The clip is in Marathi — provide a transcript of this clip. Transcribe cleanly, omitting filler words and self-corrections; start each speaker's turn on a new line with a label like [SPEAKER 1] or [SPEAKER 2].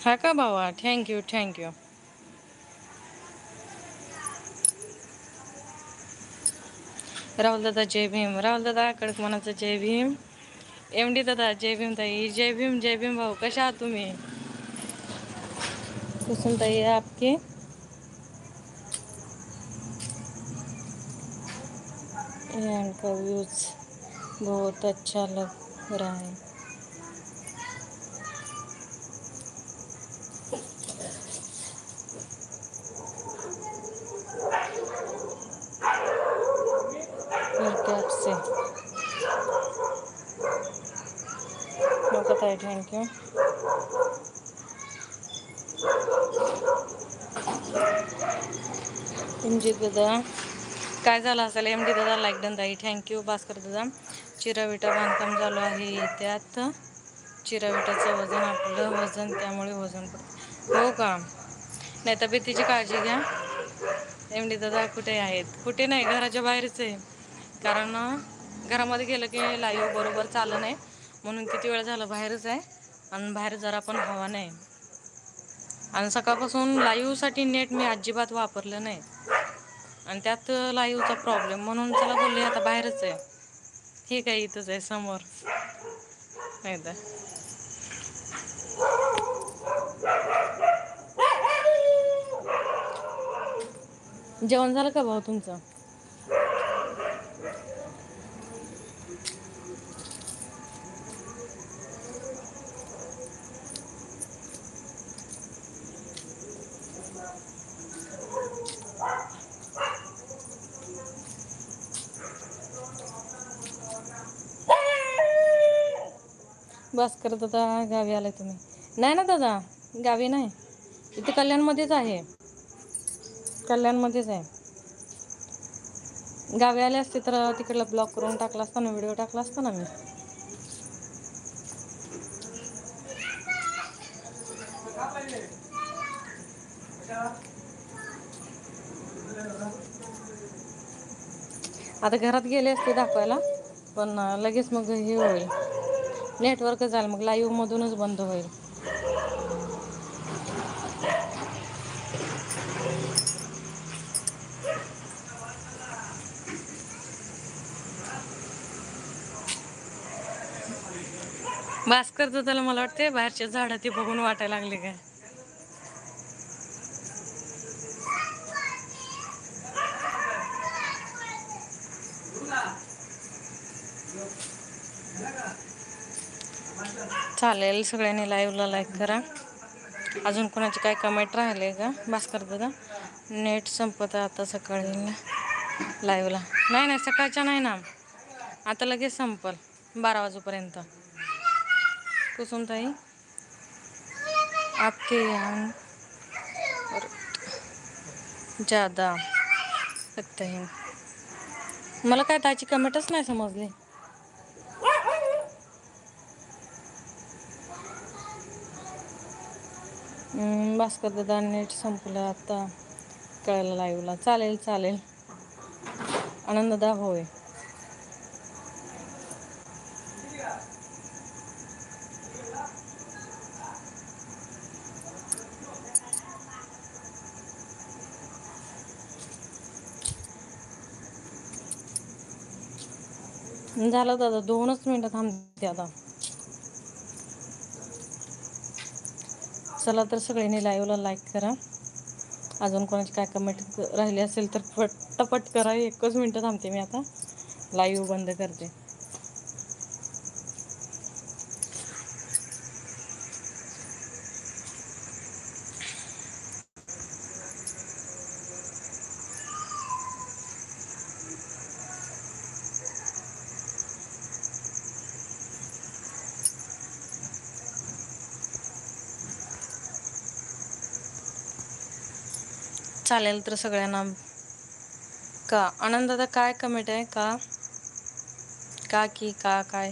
[SPEAKER 1] हा का भावा, थँक्यू थँक्यू. राहुल दादा जय भीम. राहुल दादा कडक मनाचा जय भीम. एमडी दादा जय भीम. ताई जय भीम जय भीम. भाऊ कशा आहात तुम्ही? कुसुम ताई आपके का व्यूज बहुत अच्छा लग रहा है. मिळते आपसे नको ताई थँक्यू. एमजी दादा काय झालं असेल. एमडी दादा लाईक डन ताई थँक्यू. भास्कर दादा चिरा विटा बांधकाम चालू आहे, त्यात चिरा विटाचं वजन आपलं वजन, त्यामुळे वजन पडतं. हो का? नाही, तब्येतीची काळजी घ्या. एमडी दादा कुठे आहेत? कुठे नाही, घराच्या बाहेरच आहे. कारण घरामध्ये गेलं की लाईव्ह बरोबर चाललं नाही, म्हणून किती वेळ झालं बाहेरच आहे. आणि बाहेर जरा पण हवा नाही. आणि सकाळपासून लाईव्ह साठी नेट मी अजिबात वापरलं नाही. आणि त्यात लाईव्हचा प्रॉब्लेम, म्हणून चला बोलले आता बाहेरच आहे. ठीक आहे, इथंच आहे समोर. नाही तर जेवण झालं का भाऊ तुमचं? भास्कर दादा गावी आलाय तुम्ही? नाही ना दादा, गावी नाही. इथे कल्याणमध्येच आहे. कल्याणमध्येच आहे. गावी आले असते तर तिकडला ब्लॉक करून टाकला असता ना, व्हिडिओ टाकला असता ना मी. आता घरात गेले असते दाखवायला, पण लगेच मग हे होईल, नेटवर्क जाईल, मग लाईव्ह मधूनच बंद होईल. भास्कर दादाला मला वाटते बाहेरच्या झाडं ते बघून वाटायला लागले काय. चालेल, सगळ्यांनी लाईव्हला लाईक करा. अजून कोणाचे काय कमेंट राहिले का भास्कर दादा? नेट संपत आता सकाळी लाईव्हला. नाही नाही, सकाळच्या नाही ना, आता लगेच संपल 12 वाजेपर्यंत. कुसुमताई आपके यहाँ ज्यादा लगते हैं. मला काय त्याची कमेंटच नाही समजली. भास्कर दादा नेट संपलं आता कळलं लाईव्हला. चालेल चालेल. आनंददा होय. झालं दादा, 2च मिनटं थांबते आता. चला तर सगळ्यांनी लाईव्हला लाईक करा. अजून कोणाची काय कमेंट राहिली असेल तर पटापट करा. 1च मिनटं थांबते मी आता, लाईव्ह बंद करते. चालेल तर सगळ्यांना. का आनंद दादा काय कमेंट आहे? का का की का काय